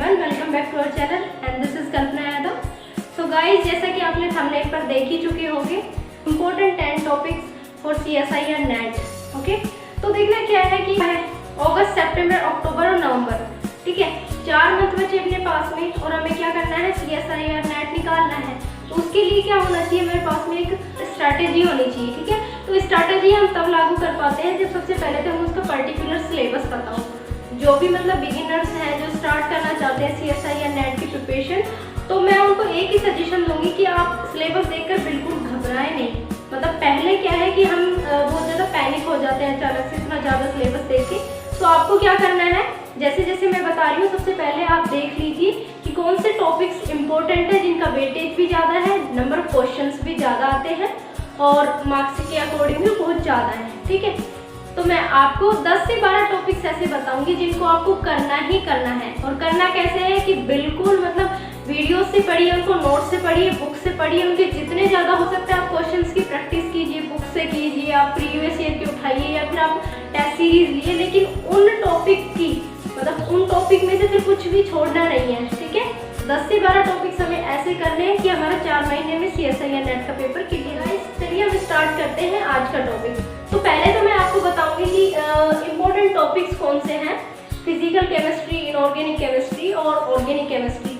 Everyone, welcome back to our channel and this is Kalpana Yadav. So guys, जैसा कि आपने thumbnail पर देख ही चुके होंगे, important 10 topics for CSI and NET. Okay, तो देखना क्या है कि अगस्त, सितंबर, अक्टूबर और नवंबर, ठीक है, 4 मंथ बचे अपने पास में और हमें क्या करना है, CSI और नेट निकालना है। तो उसके लिए क्या होना चाहिए, मेरे पास में एक स्ट्रैटेजी होनी चाहिए। ठीक है, तो स्ट्रैटेजी हम तब लागू कर पाते हैं जब सबसे पहले तो हम उसका पर्टिकुलर सिलेबस पता हो। जो भी मतलब बिगिनर्स हैं जो स्टार्ट करना चाहते हैं CSI या नेट की प्रिपरेशन, तो मैं उनको एक ही सजेशन दूंगी कि आप सिलेबस देखकर बिल्कुल घबराएं नहीं। मतलब पहले क्या है कि हम बहुत ज़्यादा पैनिक हो जाते हैं अचानक से इतना ज़्यादा सिलेबस देख के। तो आपको क्या करना है, जैसे जैसे मैं बता रही हूँ, सबसे पहले आप देख लीजिए कि कौन से टॉपिक्स इंपॉर्टेंट है, जिनका वेटेज भी ज़्यादा है, नंबर ऑफ क्वेश्चंस भी ज़्यादा आते हैं और मार्क्स के अकॉर्डिंग भी बहुत ज़्यादा है। ठीक है, तो मैं आपको 10 से 12 टॉपिक्स ऐसे बताऊंगी जिनको आपको करना ही करना है। और करना कैसे है कि बिल्कुल मतलब वीडियो से पढ़िए, उनको नोट से पढ़िए, बुक से पढ़िए, उनके जितने ज़्यादा हो सकते हैं आप क्वेश्चंस की प्रैक्टिस कीजिए, बुक से कीजिए, आप प्रीवियस ईयर के उठाइए या फिर आप टेस्ट सीरीज लिए, लेकिन उन टॉपिक की मतलब उन टॉपिक में से फिर कुछ भी छोड़ना नहीं है। ठीक है, 10 से 12 टॉपिक्स हमें ऐसे करने हैं कि हमारा 4 महीने में CSI या नेट का पेपर क्लियर है। चलिए हम स्टार्ट करते हैं आज का टॉपिक। तो पहले तो मैं आपको बताऊंगी कि इम्पोर्टेंट टॉपिक्स कौन से हैं, फिजिकल केमिस्ट्री, इनऑर्गेनिक केमिस्ट्री और ऑर्गेनिक केमिस्ट्री।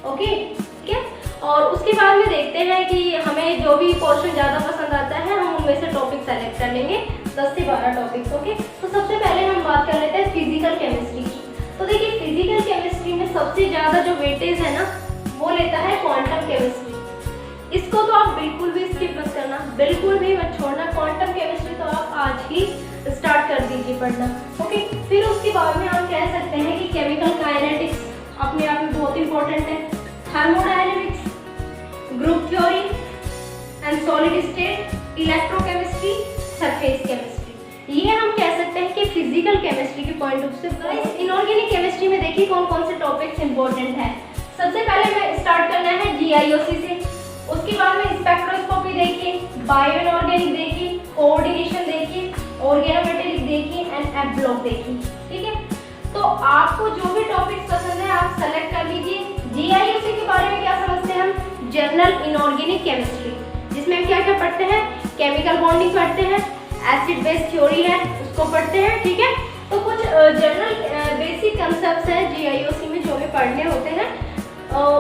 ओके, ठीक है, और उसके बाद में देखते हैं कि हमें जो भी पोर्शन ज़्यादा पसंद आता है हम उनमें से टॉपिक सेलेक्ट कर लेंगे, 10 से 12 टॉपिक्स। ओके, तो सबसे पहले हम बात कर लेते हैं फिजिकल केमिस्ट्री की। तो देखिए, फिजिकल केमिस्ट्री में सबसे ज़्यादा जो वेटेज है ना, वो लेता है क्वांटम केमिस्ट्री। इसको तो आप बिल्कुल भी स्किप मत करना, बिल्कुल भी मत छोड़ना। क्वांटम केमिस्ट्री तो आप आज ही स्टार्ट कर दीजिए पढ़ना। ओके, फिर उसके बाद में हम कह सकते हैं कि केमिकल काइनेटिक्स अपने आप में बहुत इंपॉर्टेंट है, thermodynamics, group theory and solid state, electrochemistry, surface chemistry, ये हम कह सकते हैं कि फिजिकल केमिस्ट्री के पॉइंट ऑफ से। इनऑर्गेनिक केमिस्ट्री में देखिए कौन कौन से टॉपिक्स इंपॉर्टेंट है। सबसे पहले मैं स्टार्ट करना है GIOC से, उसके बाद में स्पेक्ट्रोस्कोपी देखिए, बायो इनऑर्गेनिक देखिए, कोऑर्डिनेशन देखिए, ऑर्गेनोमेटेलिक देखिए एंड एफ ब्लॉक देखिए। ठीक है, तो आपको जो भी टॉपिक्स पसंद है आप सेलेक्ट कर लीजिए। GIOC के बारे में क्या समझते हैं हम, जनरल इनऑर्गेनिक केमिस्ट्री, जिसमें हम क्या क्या पढ़ते हैं, केमिकल बॉन्डिंग पढ़ते हैं, एसिड बेस थ्योरी है उसको पढ़ते हैं। ठीक है, तो कुछ जनरल बेसिक कंसेप्ट्स हैं GIOC में जो हमें पढ़ने होते हैं।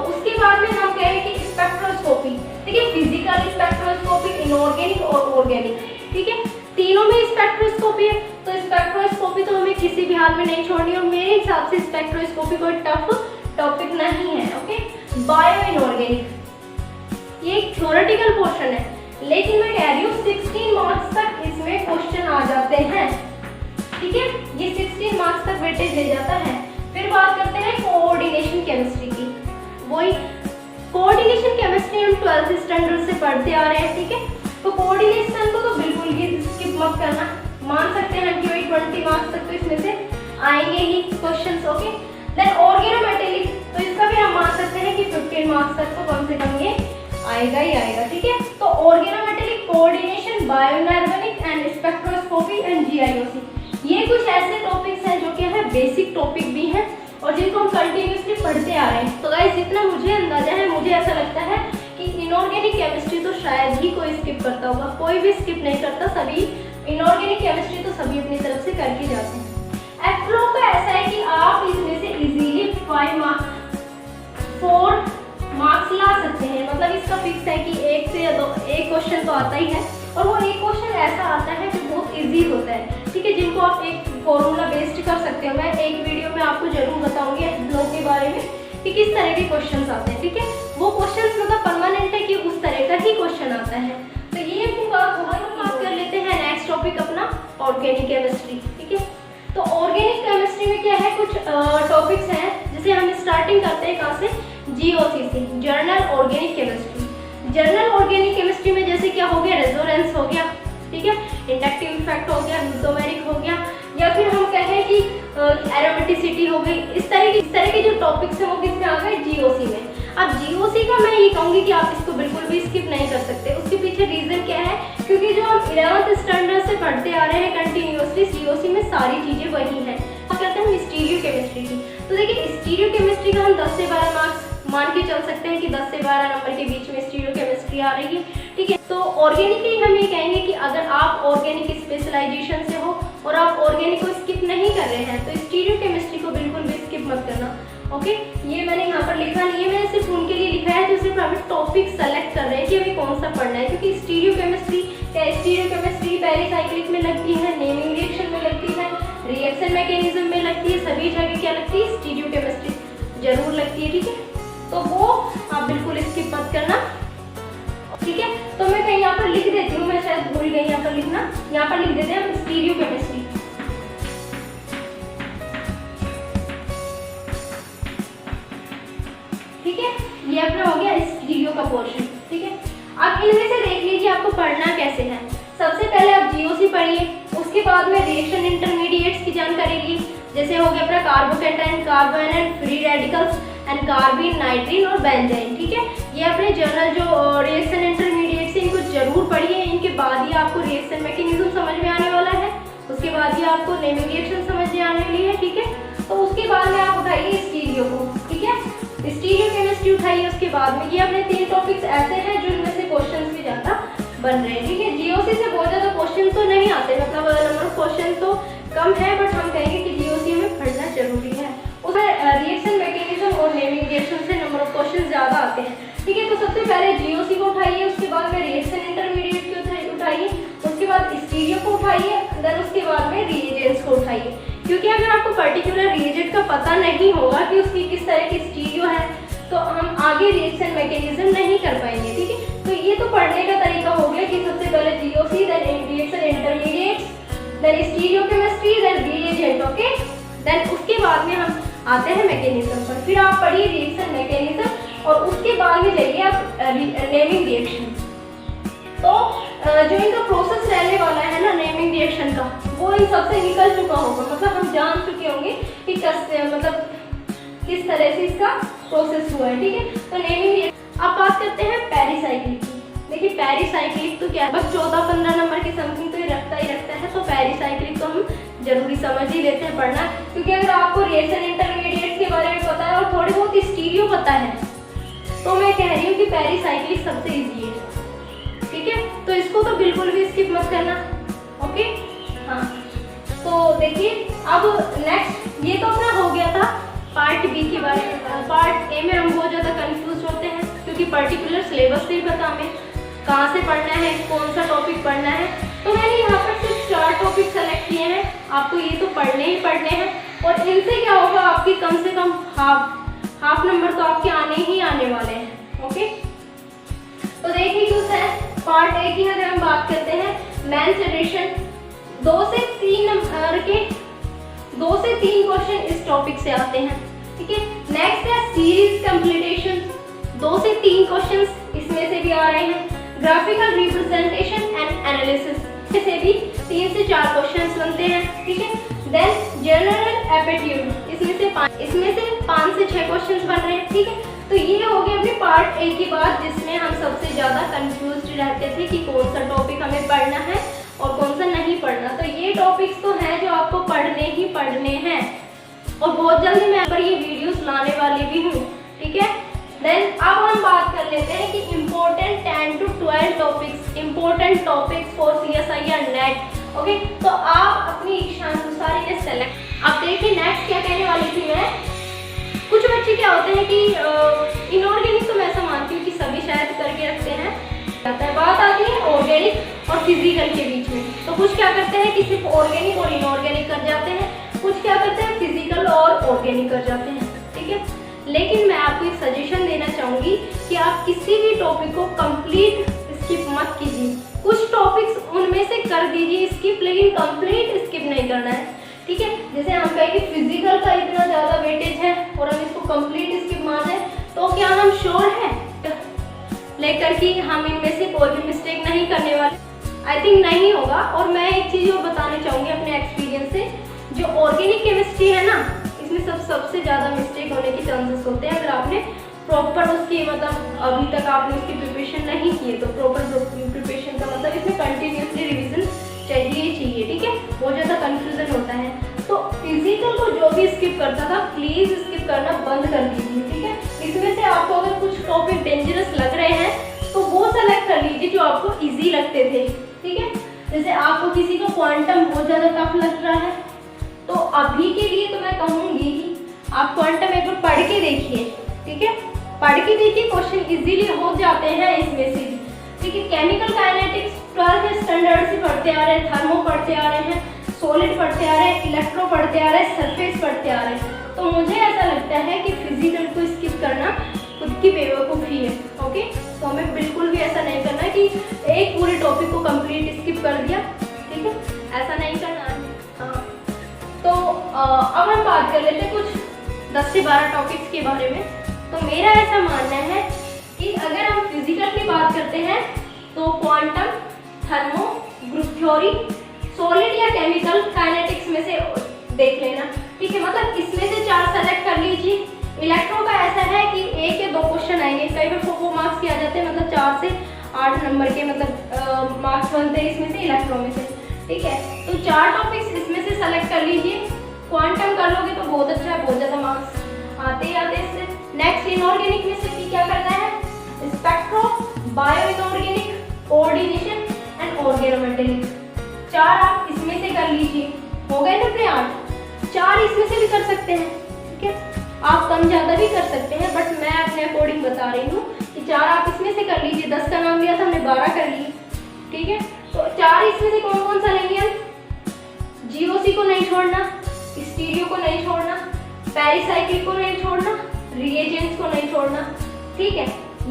उसके बाद में हम कहें कि स्पेक्ट्रोस्कोपी, ठीक है, फिजिकल स्पेक्ट्रोस्कोपी, इनऑर्गेनिक और ऑर्गेनिक। ठीक है, तीनों में स्पेक्ट्रोस्कोपी है, तो स्पेक्ट्रोस्कोपी तो हमें किसी भी हाल में नहीं छोड़नी और मेरे हिसाब से स्पेक्ट्रोस्कोपी कोई टफ टॉपिक नहीं है। ओके, बायो इनऑर्गेनिक ये एक थ्योरेटिकल पोर्शन है, लेकिन मैं कह रही हूँ 16 मार्क्स तक इसमें क्वेश्चन आ जाते हैं। ठीक है, ये 16 मार्क्स तक वेटेज ले जाता है। फिर बात करते हैं कोऑर्डिनेशन केमिस्ट्री की। वही कोऑर्डिनेशन केमिस्ट्री हम 12th स्टैंडर्ड से पढ़ते आ रहे हैं। ठीक है, तो कोऑर्डिनेशन को तो बिल्कुल भी स्किप मत करना, मान सकते हैं कि भाई 20 मार्क्स तक तो इसमें से आएंगे ही क्वेश्चंस। ओके, देन ऑर्गेनोमेटेलिक, तो इसका भी हम मान सकते हैं कि 15 मार्क्स तक तो कम से कम ये आएगा ही आएगा। ठीक है, तो organometallic, coordination, bioinorganic and spectroscopy and GIOC, ये कुछ ऐसे टॉपिक्स हैं जो क्या है बेसिक टॉपिक भी हैं और जिनको हम कंटिन्यूसली पढ़ते आ रहे हैं। तो गाइस, जितना मुझे अंदाजा है, मुझे ऐसा लगता है कि इनऑर्गेनिक केमिस्ट्री तो शायद ही कोई स्किप करता होगा, कोई भी स्किप नहीं करता, सभी इनऑर्गेनिक केमिस्ट्री तो सभी अपनी तरफ से करके जाते हैं। एफ ब्लॉक का ऐसा है कि आप इसमें से इजीली 4 मार्क्स ला सकते हैं। मतलब इसका फिक्स है कि एक से या दो एक क्वेश्चन तो आता ही है, और वो एक क्वेश्चन ऐसा आता है जो बहुत इजी होता है। ठीक है, जिनको आप एक फॉर्मूला बेस्ड कर सकते हो। मैं एक वीडियो में आपको जरूर बताऊंगी एफ ब्लॉक के बारे में कि किस तरह के क्वेश्चंस आते हैं। ठीक है, वो क्वेश्चंस मतलब परमानेंट है कि उस तरह का ही क्वेश्चन आता है। तो ये अपनी बात हुआ। हम बात कर लेते हैं नेक्स्ट टॉपिक अपना, ऑर्गेनिक केमिस्ट्री। ठीक है, तो ऑर्गेनिक केमिस्ट्री में क्या है, कुछ टॉपिक्स हैं जिसे हम स्टार्टिंग करते हैं कहाँ से, GOC से, journal organic chemistry. Journal organic chemistry में जैसे क्या हो गया, रेजोनेंस हो गया, ठीक है, इंडक्टिव इफेक्ट हो गया, ग्लूकोमेरिक हो गया, या फिर हम कहें कि एरोमेटिसिटी हो गई। इस तरह के जो टॉपिक्स हैं वो किसमें आ गए, GOC में। अब GOC का मैं ये कहूँगी कि आप इसको बिल्कुल भी स्किप नहीं कर सकते। उसके पीछे रीजन क्या है, क्योंकि जो हम 11th स्टैंडर्ड से पढ़ते आ रहे हैं कंटिन्यूसली, GOC में सारी चीजें वही हैं। करते हैं हम स्टीरियो केमिस्ट्री की। तो देखिए स्टीरियो केमिस्ट्री का हम 10 से 12 मार्क्स मान के चल सकते हैं कि 10 से 12 नंबर के बीच में स्टीरियो केमिस्ट्री आ रही है, ठीक है। तो ऑर्गेनिक ही हम ये कहेंगे कि अगर आप ऑर्गेनिक स्पेशलाइजेशन से हो और आप ऑर्गेनिक को स्किप नहीं कर रहे हैं तो स्टीरियो केमिस्ट्री को बिल्कुल भी स्किप मत करना, ओके। ये मैंने यहाँ पर लिखा नहीं है, मैंने सिर्फ उनके लिए लिखा है जो सिर्फ हमें टॉपिक सेलेक्ट कर रहे हैं कि हमें कौन सा पढ़ना है, क्योंकि स्टीरियो केमिस्ट्री पेरिसाइक्लिक में लगती है, नेमिंग रिएक्शन में लगती है, रिएक्शन मैकेनिज्म में लगती है, सभी जगह क्या लगती है स्टीरियो केमिस्ट्री जरूर लगती है, ठीक है। तो वो आप बिल्कुल स्किप मत करना, ठीक है। तो मैं कहीं यहाँ पर लिख देती हूँ, मैं शायद भूल गई यहाँ पर लिखना, यहाँ पर लिख देते हैं हम स्टीरियो केमिस्ट्री, ठीक है। ये अपना हो गया स्टीरियो का पोर्शन, ठीक है। अब इनमें से देख लीजिए आपको पढ़ना कैसे है। सबसे पहले आप जीओसी पढ़िए, उसके बाद में रिएक्शन इंटरमीडिएट्स की जानकारी ली, जैसे हो गया अपना carbocation, carbanion, free radicals and carbene, nitrene और बेंजीन, ठीक है। ये अपने जर्नल जो रिएक्शन इंटरमीडिएट्स है इनको जरूर पढ़िए। इनके बाद ही आपको रिएक्शन मैकेनिज्म समझ में आने वाला है, उसके बाद ही आपको नेमिंग रिएक्शन समझ में आने वाली है, ठीक है। तो उसके बाद में आप उठाइए स्टीरियो को, ठीक है, स्टीरियो केमिस्ट्री उठाइए। उसके बाद में ये अपने 3 टॉपिक्स ऐसे हैं जो इनमें से क्वेश्चंस भी ज्यादा बन रहे हैं, ठीक है। जीओसी से बहुत ज्यादा क्वेश्चन तो नहीं आते, मतलब नंबर ऑफ क्वेश्चन तो कम है, बट हम कहेंगे कि जीओसी में पढ़ना जरूरी है। उसमें रिएक्शन मैकेनिज्म और नेमिंग रिएक्शन से नंबर ऑफ क्वेश्चन ज्यादा आते हैं, ठीक है। तो सबसे पहले जीओसी को उठाइए, उसके बाद में रिएक्शन इंटरमीडिएट को उठाइए, उसके बाद स्टीरियो को उठाइए, देन उसके बाद में रिएजेंट्स को उठाइए। क्योंकि अगर आपको पर्टिकुलर रिएजेंट का पता नहीं होगा कि उसकी किस तरह की स्टीरियो है तो हम आगे रिएक्शन मैकेनिज्म नहीं कर पाएंगे, ठीक है। तो ये तो पढ़ने का तरीका हो गया कि सबसे पहले GOC, then reaction intermediates, then stereochemistry, then reagent, okay. Then उसके बाद में हम आते हैं मैकेनिज्म पर, फिर आप पढ़िए रिएक्शन मैकेनिज्म और उसके बाद में जाइए आप नेमिंग रिएक्शन। तो जो इनका प्रोसेस रहने वाला है ना नेमिंग रिएक्शन का, वो इन सबसे निकल चुका होगा, मतलब हम जान चुके होंगे कि मतलब किस तरह से इसका प्रोसेस हुआ है, ठीक है। तो नेमिंग रिएक्शन। अब बात करते हैं पेरिसाइक्लिक की। देखिए पेरिसाइक्लिक तो क्या है, बस 14-15 नंबर की समथिंग तो ये रखता ही रखता है, तो पेरिसाइक्लिक तो हम जरूरी समझ ही लेते हैं पढ़ना, क्योंकि अगर आपको रिएक्शन इंटरमीडिएट्स के बारे में पता है और थोड़ी बहुत स्टीरियो पता है तो मैं कह रही हूँ कि पेरिसाइक्लिक सबसे ईजी है, ठीक है। तो इसको तो बिल्कुल भी स्किप मत करना, ओके। हाँ, तो देखिए अब नेक्स्ट, ये तो अपना हो गया था पार्ट बी के बारे में। पार्ट ए में हम बहुत ज़्यादा कंफ्यूज होते हैं क्योंकि पर्टिकुलर सिलेबस नहीं पता हमें कहाँ से पढ़ना है, कौन सा टॉपिक पढ़ना है। तो मैंने यहाँ पर सिर्फ 4 टॉपिक सेलेक्ट किए हैं, आपको ये तो पढ़ने ही पढ़ने हैं और इनसे क्या होगा, आपकी कम से कम हाफ नंबर तो आपके आने ही आने वाले हैं, ओके। तो देखिए क्यों है पार्ट ए की अगर हम बात करते हैं, मेंसुरेशन 2 से 3 नंबर के 2 से 3 क्वेश्चन इस टॉपिक से आते हैं, ठीक है। नेक्स्ट है सीरीज कंप्लीटेशन, 2 से 3 क्वेश्चंस इसमें से भी आ रहे हैं। ग्राफिकल रिप्रेजेंटेशन एंड एनालिसिस से भी 3 से 4 क्वेश्चंस बनते हैं, ठीक है। देन जनरल एप्टीट्यूड, इसमें से 5 से 6 क्वेश्चंस बन रहे हैं, ठीक है। तो ये हो गया अभी पार्ट ए की बात, जिसमें हम सबसे ज्यादा कंफ्यूज रहते थे कि कौन सा टॉपिक हमें पढ़ना है और कौन सा नहीं पढ़ना। तो ये टॉपिक्स तो हैं जो आपको पढ़ने ही पढ़ने हैं और बहुत जल्दी मैं पर ये वीडियोस लाने वाली भी हूँ, ठीक है। देन अब हम बात कर लेते हैं कि important 10 to 12 topics, important topics for CSI या नेट, ओके। तो आप अपनी इच्छा अनुसार ये सेलेक्ट। अब देखिए नेक्स्ट क्या कहने वाली थी मैं, कुछ बच्चे क्या होते हैं कि इनऑर्गेनिक तो मैं ऐसा मानती हूँ कि सभी शायद करके रखते हैं, बात आती है ऑर्गेनिक और फिजिकल के बीच में। तो कुछ क्या करते हैं कि सिर्फ ऑर्गेनिक और इनऑर्गेनिक कर जाते हैं, कुछ क्या करते हैं फिजिकल और ऑर्गेनिक कर जाते हैं, ठीक है। लेकिन मैं आपको एक सजेशन देना चाहूँगी कि आप किसी भी टॉपिक को कंप्लीट स्किप मत कीजिए। कुछ टॉपिक्स उनमें से कर दीजिए स्किप, लेकिन कंप्लीट स्किप नहीं करना है, ठीक है। जैसे हम कहें कि फिजिकल का इतना ज़्यादा वेटेज है और हम इसको कंप्लीट स्किप माने, तो क्या हम श्योर हैं लेकर कि हम इनमें से कोई भी मिस्टेक नहीं करने वाले? आई थिंक नहीं होगा। और मैं एक चीज़ और बताना चाहूँगी अपने एक्सपीरियंस से, जो ऑर्गेनिक केमिस्ट्री है ना, इसमें सबसे ज़्यादा मिस्टेक होने के चांसेस होते हैं अगर आपने प्रॉपर उसकी मतलब अभी तक आपने उसकी प्रिपरेशन नहीं की है। तो प्रॉपर प्रिपरेशन का मतलब इसमें कंटिन्यूसली रिविजन चाहिए, ठीक है। बहुत ज़्यादा कंफ्यूजन होता है। तो फिजिकल को जो जो भी स्किप करता था प्लीज स्किप करना बंद कर दीजिए, ठीक है। इसमें से आपको अगर कुछ टॉपिक डेंजरस लग रहे हैं तो वो सेलेक्ट कर लीजिए जो आपको इजी लगते थे, ठीक है। जैसे आपको किसी को क्वांटम बहुत ज़्यादा टफ लग रहा है तो अभी के लिए तो मैं कहूँगी कि आप क्वांटम एक बार पढ़ के देखिए, ठीक है। पढ़ के देखिए, क्वेश्चन इजीली हो जाते हैं इसमें से, ठीक है। केमिकल काइनेटिक्स 12th स्टैंडर्ड से पढ़ते आ रहे हैं, थर्मो पढ़ते आ रहे हैं, सॉलिड पढ़ते आ रहे हैं, इलेक्ट्रो पढ़ते आ रहे हैं, सरफेस पढ़ते आ रहे हैं। तो मुझे ऐसा लगता है कि फिजिकल को स्किप करना खुद की बेवकूफ़ी है, ओके। तो हमें बिल्कुल भी ऐसा नहीं करना कि एक पूरे टॉपिक को कंप्लीट स्किप कर दिया, ठीक है, ऐसा नहीं करना है। हाँ, तो अब हम बात कर लेते हैं कुछ 10 से 12 टॉपिक्स के बारे में। तो मेरा ऐसा मानना है कि अगर हम फिजिकल की बात करते हैं तो quantum, thermo, group theory, solid या केमिकल काइनेटिक्स में से देख लेना, ठीक है। मतलब इसमें से 4 सेलेक्ट कर लीजिए। इलेक्ट्रो का ऐसा है कि 1 या 2 क्वेश्चन आएंगे, कई बार 4 मार्क्स के आ जाते हैं, मतलब 4 से 8 नंबर के मतलब मार्क्स बनते हैं इसमें से, इलेक्ट्रो में से, ठीक है। तो 4 टॉपिक्स इसमें से सेलेक्ट कर लीजिए। क्वांटम कर लोगे तो बहुत अच्छा है, बहुत ज़्यादा मार्क्स आते ही आते इससे। नेक्स्ट इनऑर्गेनिक में से क्या करना है, spectro, bio inorganic, coordination and organometallic. 4 आप इसमें से कर लीजिए, हो गए ना अपने 8। 4 इसमें से भी कर सकते हैं, ठीक है। आप कम ज़्यादा भी कर सकते हैं, बट मैं अपने अकॉर्डिंग बता रही हूँ कि 4 आप इसमें से कर लीजिए। 10 का नाम लिया था हमने, 12 कर लिए, ठीक है। तो 4 इसमें से कौन कौन सा लेंगे हम, जीओसी को नहीं छोड़ना, स्टीरियो को नहीं छोड़ना, पेरिसाइक्लिक को नहीं छोड़ना, रिएजेंट्स को नहीं छोड़ना, ठीक है।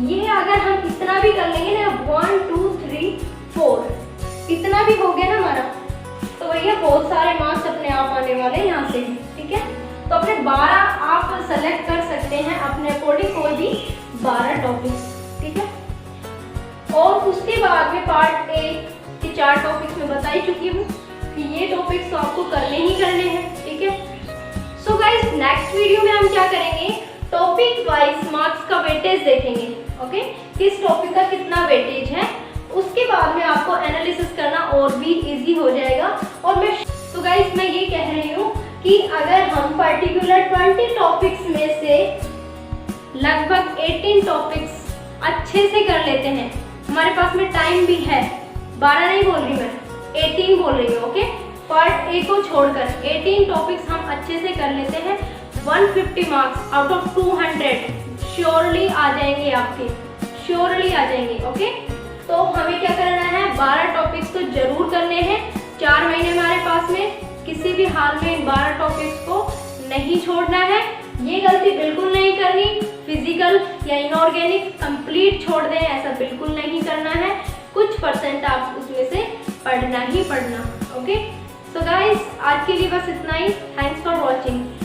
ये अगर हम इतना भी कर लेंगे ना, 1 2 3 4 इतना भी हो गया ना हमारा, तो भैया बहुत सारे मार्क्स अपने आप आने वाले हैं यहाँ से, ठीक है। तो अपने 12 आप सेलेक्ट कर सकते हैं अपने अकॉर्डिंग, कोई भी 12 टॉपिक्स, ठीक है। और उसके बाद में पार्ट ए के 4 टॉपिक्स में बता ही चुकी हूँ कि ये टॉपिक्स तो आपको करने ही करने हैं, ठीक है। सो गाइस, नेक्स्ट वीडियो में हम क्या करेंगे, टॉपिक वाइज मार्क्स का वेटेज देखेंगे, ओके। किस टॉपिक का कितना वेटेज है, उसके बाद में आपको एनालिसिस करना और भी इजी हो जाएगा। और मैं ये कह रही हूँ कि अगर हम पर्टिकुलर 20 टॉपिक्स में से लगभग 18 टॉपिक्स अच्छे से कर लेते हैं, हमारे पास में टाइम भी है, 12 नहीं बोल रही मैं, 18 बोल रही हूँ, ओके। पार्ट ए को छोड़कर 18 टॉपिक्स हम अच्छे से कर लेते हैं, 150 मार्क्स आउट ऑफ 200 श्योरली आ जाएंगे आपके, श्योरली आ जाएंगे, ओके। तो हमें क्या करना है, 12 टॉपिक्स तो जरूर करने हैं। 4 महीने हमारे पास में, किसी भी हाल में इन 12 टॉपिक्स को नहीं छोड़ना है। ये गलती बिल्कुल नहीं करनी, फिजिकल या इनऑर्गेनिक कंप्लीट छोड़ दें, ऐसा बिल्कुल नहीं करना है। कुछ % आप उसमें से पढ़ना ही पढ़ना, ओके। सो गाइस, आज के लिए बस इतना ही। Thanks for watching.